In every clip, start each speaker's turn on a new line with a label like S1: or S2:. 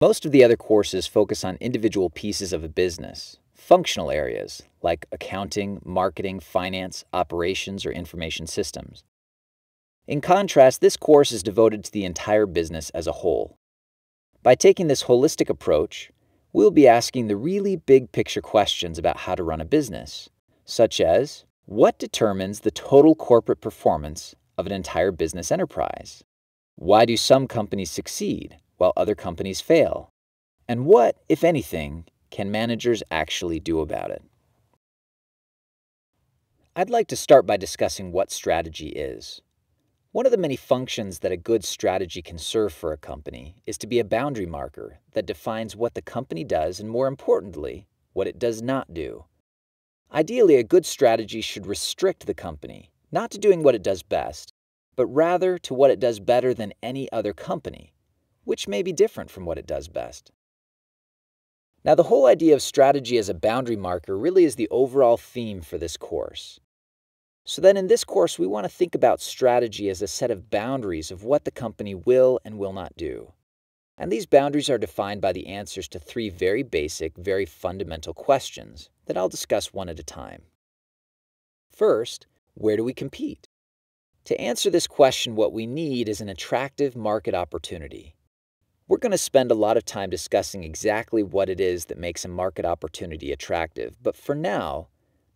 S1: Most of the other courses focus on individual pieces of a business, functional areas like accounting, marketing, finance, operations, or information systems. In contrast, this course is devoted to the entire business as a whole. By taking this holistic approach, we'll be asking the really big picture questions about how to run a business, such as what determines the total corporate performance of an entire business enterprise? Why do some companies succeed while other companies fail? And what, if anything, can managers actually do about it? I'd like to start by discussing what strategy is. One of the many functions that a good strategy can serve for a company is to be a boundary marker that defines what the company does and, more importantly, what it does not do. Ideally, a good strategy should restrict the company, not to doing what it does best, but rather to what it does better than any other company, which may be different from what it does best. Now, the whole idea of strategy as a boundary marker really is the overall theme for this course. So then in this course, we want to think about strategy as a set of boundaries of what the company will and will not do. And these boundaries are defined by the answers to three very basic, very fundamental questions that I'll discuss one at a time. First, where do we compete? To answer this question, what we need is an attractive market opportunity. We're going to spend a lot of time discussing exactly what it is that makes a market opportunity attractive, but for now,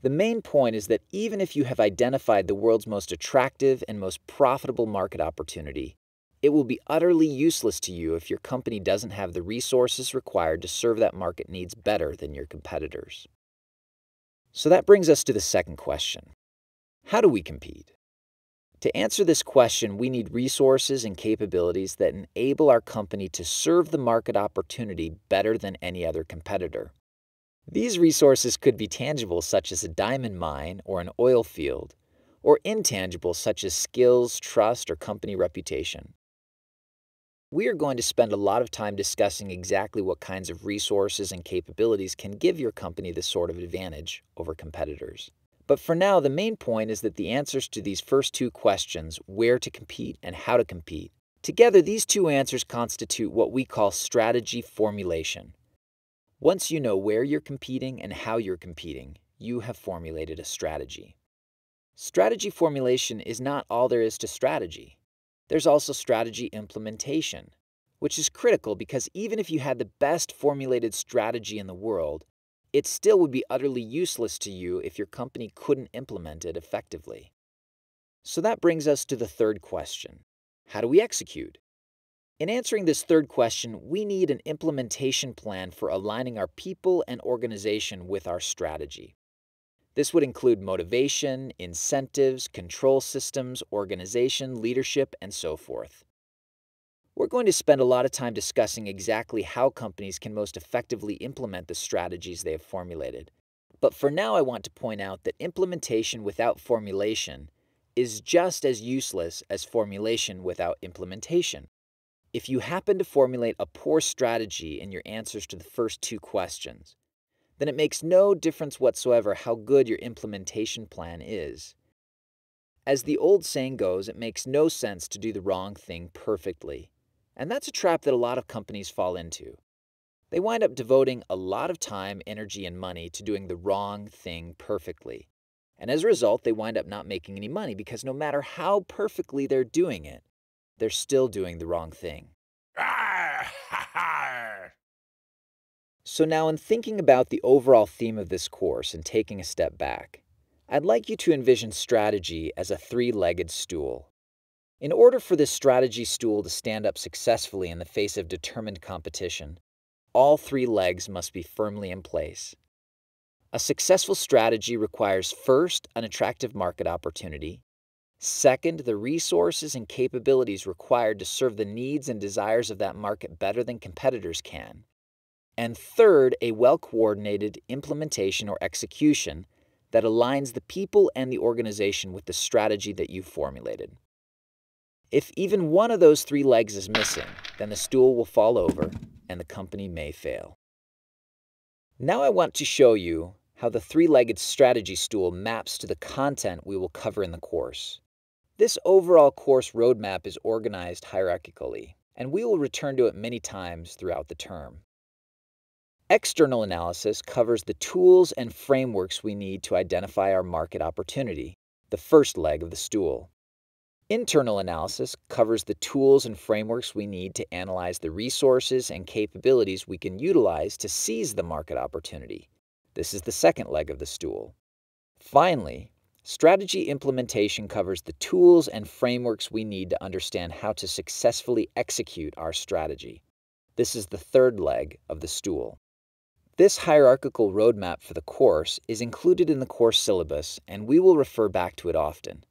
S1: the main point is that even if you have identified the world's most attractive and most profitable market opportunity, it will be utterly useless to you if your company doesn't have the resources required to serve that market needs better than your competitors. So that brings us to the second question. How do we compete? To answer this question, we need resources and capabilities that enable our company to serve the market opportunity better than any other competitor. These resources could be tangible, such as a diamond mine or an oil field, or intangible, such as skills, trust, or company reputation. We are going to spend a lot of time discussing exactly what kinds of resources and capabilities can give your company this sort of advantage over competitors. But for now, the main point is that the answers to these first two questions, where to compete and how to compete, together these two answers constitute what we call strategy formulation. Once you know where you're competing and how you're competing, you have formulated a strategy. Strategy formulation is not all there is to strategy. There's also strategy implementation, which is critical because even if you had the best formulated strategy in the world, it still would be utterly useless to you if your company couldn't implement it effectively. So that brings us to the third question. How do we execute? In answering this third question, we need an implementation plan for aligning our people and organization with our strategy. This would include motivation, incentives, control systems, organization, leadership, and so forth. We're going to spend a lot of time discussing exactly how companies can most effectively implement the strategies they have formulated. But for now, I want to point out that implementation without formulation is just as useless as formulation without implementation. If you happen to formulate a poor strategy in your answers to the first two questions, then it makes no difference whatsoever how good your implementation plan is. As the old saying goes, it makes no sense to do the wrong thing perfectly. And that's a trap that a lot of companies fall into. They wind up devoting a lot of time, energy, and money to doing the wrong thing perfectly. And as a result, they wind up not making any money because no matter how perfectly they're doing it, they're still doing the wrong thing. So now, in thinking about the overall theme of this course and taking a step back, I'd like you to envision strategy as a three-legged stool. In order for this strategy stool to stand up successfully in the face of determined competition, all three legs must be firmly in place. A successful strategy requires first, an attractive market opportunity, second, the resources and capabilities required to serve the needs and desires of that market better than competitors can, and third, a well-coordinated implementation or execution that aligns the people and the organization with the strategy that you've formulated. If even one of those three legs is missing, then the stool will fall over and the company may fail. Now I want to show you how the three-legged strategy stool maps to the content we will cover in the course. This overall course roadmap is organized hierarchically, and we will return to it many times throughout the term. External analysis covers the tools and frameworks we need to identify our market opportunity, the first leg of the stool. Internal analysis covers the tools and frameworks we need to analyze the resources and capabilities we can utilize to seize the market opportunity. This is the second leg of the stool. Finally, strategy implementation covers the tools and frameworks we need to understand how to successfully execute our strategy. This is the third leg of the stool. This hierarchical roadmap for the course is included in the course syllabus, and we will refer back to it often.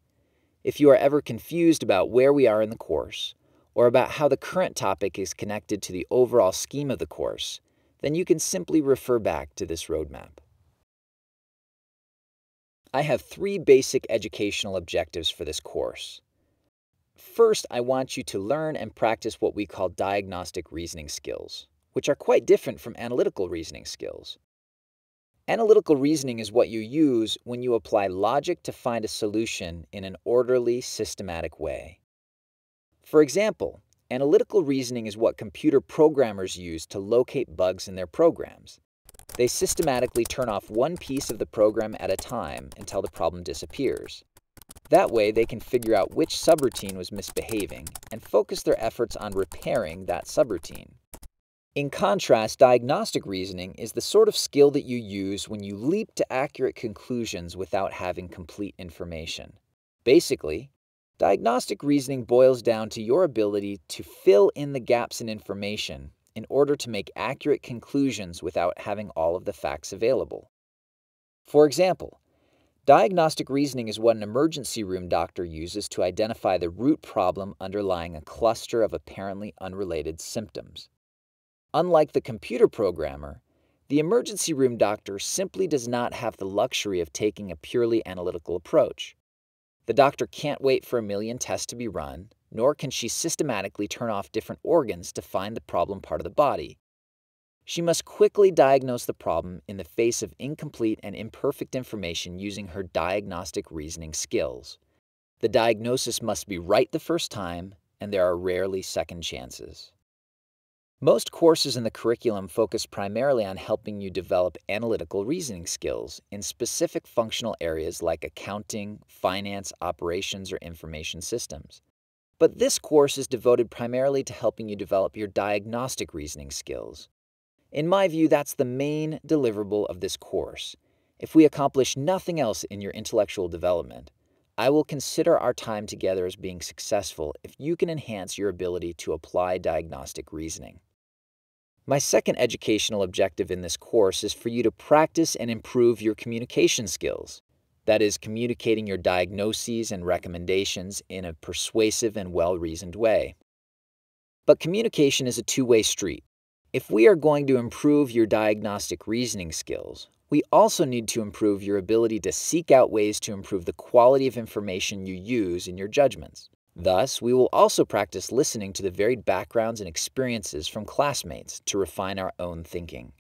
S1: If you are ever confused about where we are in the course, or about how the current topic is connected to the overall scheme of the course, then you can simply refer back to this roadmap. I have 3 basic educational objectives for this course. First, I want you to learn and practice what we call diagnostic reasoning skills, which are quite different from analytical reasoning skills. Analytical reasoning is what you use when you apply logic to find a solution in an orderly, systematic way. For example, analytical reasoning is what computer programmers use to locate bugs in their programs. They systematically turn off one piece of the program at a time until the problem disappears. That way, they can figure out which subroutine was misbehaving and focus their efforts on repairing that subroutine. In contrast, diagnostic reasoning is the sort of skill that you use when you leap to accurate conclusions without having complete information. Basically, diagnostic reasoning boils down to your ability to fill in the gaps in information in order to make accurate conclusions without having all of the facts available. For example, diagnostic reasoning is what an emergency room doctor uses to identify the root problem underlying a cluster of apparently unrelated symptoms. Unlike the computer programmer, the emergency room doctor simply does not have the luxury of taking a purely analytical approach. The doctor can't wait for a million tests to be run, nor can she systematically turn off different organs to find the problem part of the body. She must quickly diagnose the problem in the face of incomplete and imperfect information using her diagnostic reasoning skills. The diagnosis must be right the first time, and there are rarely second chances. Most courses in the curriculum focus primarily on helping you develop analytical reasoning skills in specific functional areas like accounting, finance, operations, or information systems. But this course is devoted primarily to helping you develop your diagnostic reasoning skills. In my view, that's the main deliverable of this course. If we accomplish nothing else in your intellectual development, I will consider our time together as being successful if you can enhance your ability to apply diagnostic reasoning. My second educational objective in this course is for you to practice and improve your communication skills. That is, communicating your diagnoses and recommendations in a persuasive and well-reasoned way. But communication is a two-way street. If we are going to improve your diagnostic reasoning skills, we also need to improve your ability to seek out ways to improve the quality of information you use in your judgments. Thus, we will also practice listening to the varied backgrounds and experiences from classmates to refine our own thinking.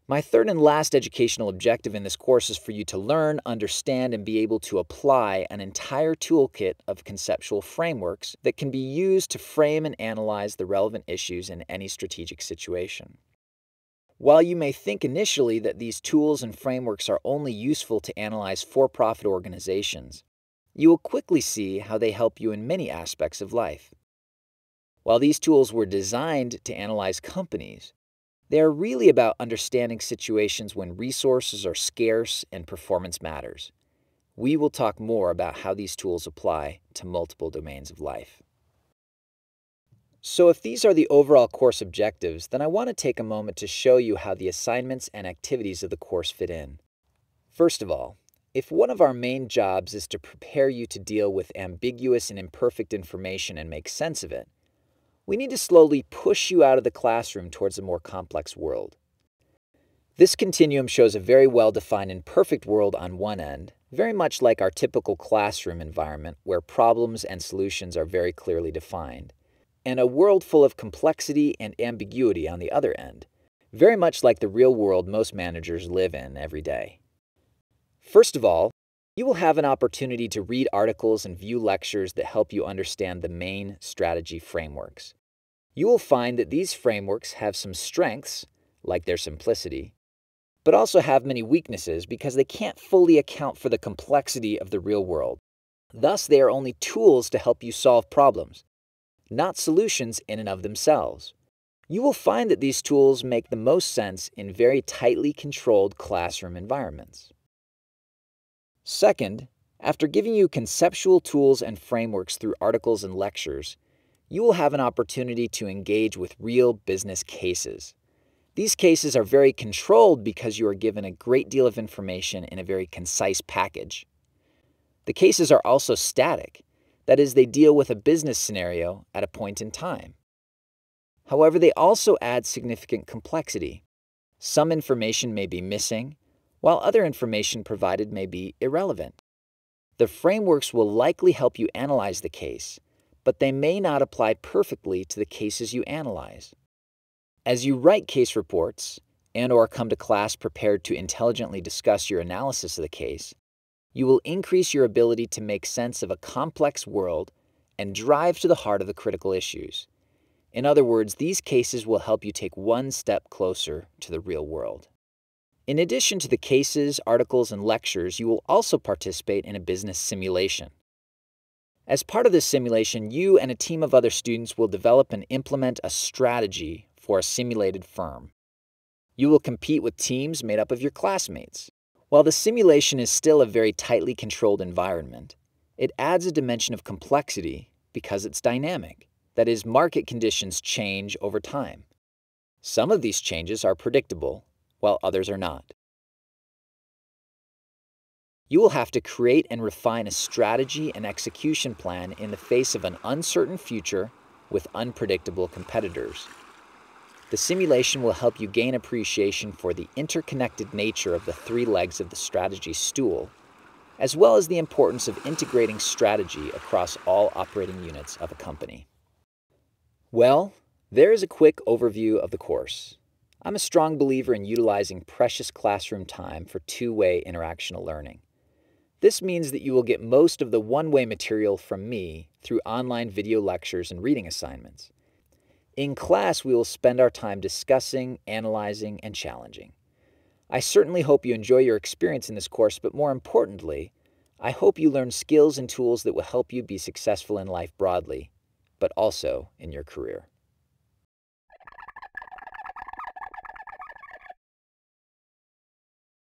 S1: My third and last educational objective in this course is for you to learn, understand, and be able to apply an entire toolkit of conceptual frameworks that can be used to frame and analyze the relevant issues in any strategic situation. While you may think initially that these tools and frameworks are only useful to analyze for-profit organizations, you will quickly see how they help you in many aspects of life. While these tools were designed to analyze companies, they are really about understanding situations when resources are scarce and performance matters. We will talk more about how these tools apply to multiple domains of life. So if these are the overall course objectives, then I want to take a moment to show you how the assignments and activities of the course fit in. First of all, if one of our main jobs is to prepare you to deal with ambiguous and imperfect information and make sense of it, we need to slowly push you out of the classroom towards a more complex world. This continuum shows a very well-defined and perfect world on one end, very much like our typical classroom environment where problems and solutions are very clearly defined, and a world full of complexity and ambiguity on the other end, very much like the real world most managers live in every day. First of all, You will have an opportunity to read articles and view lectures that help you understand the main strategy frameworks. You will find that these frameworks have some strengths, like their simplicity, but also have many weaknesses because they can't fully account for the complexity of the real world. Thus, they are only tools to help you solve problems, not solutions in and of themselves. You will find that these tools make the most sense in very tightly controlled classroom environments. Second, after giving you conceptual tools and frameworks through articles and lectures, you will have an opportunity to engage with real business cases. These cases are very controlled because you are given a great deal of information in a very concise package. The cases are also static. That is, they deal with a business scenario at a point in time. However, they also add significant complexity. Some information may be missing, while other information provided may be irrelevant. The frameworks will likely help you analyze the case, but they may not apply perfectly to the cases you analyze. As you write case reports and/or come to class prepared to intelligently discuss your analysis of the case, you will increase your ability to make sense of a complex world and drive to the heart of the critical issues. In other words, these cases will help you take one step closer to the real world. In addition to the cases, articles, and lectures, you will also participate in a business simulation. As part of this simulation, you and a team of other students will develop and implement a strategy for a simulated firm. You will compete with teams made up of your classmates. While the simulation is still a very tightly controlled environment, it adds a dimension of complexity because it's dynamic. That is, market conditions change over time. Some of these changes are predictable, while others are not. You will have to create and refine a strategy and execution plan in the face of an uncertain future with unpredictable competitors. The simulation will help you gain appreciation for the interconnected nature of the three legs of the strategy stool, as well as the importance of integrating strategy across all operating units of a company. Well, there is a quick overview of the course. I'm a strong believer in utilizing precious classroom time for two-way interactional learning. This means that you will get most of the one-way material from me through online video lectures and reading assignments. In class, we will spend our time discussing, analyzing, and challenging. I certainly hope you enjoy your experience in this course, but more importantly, I hope you learn skills and tools that will help you be successful in life broadly, but also in your career.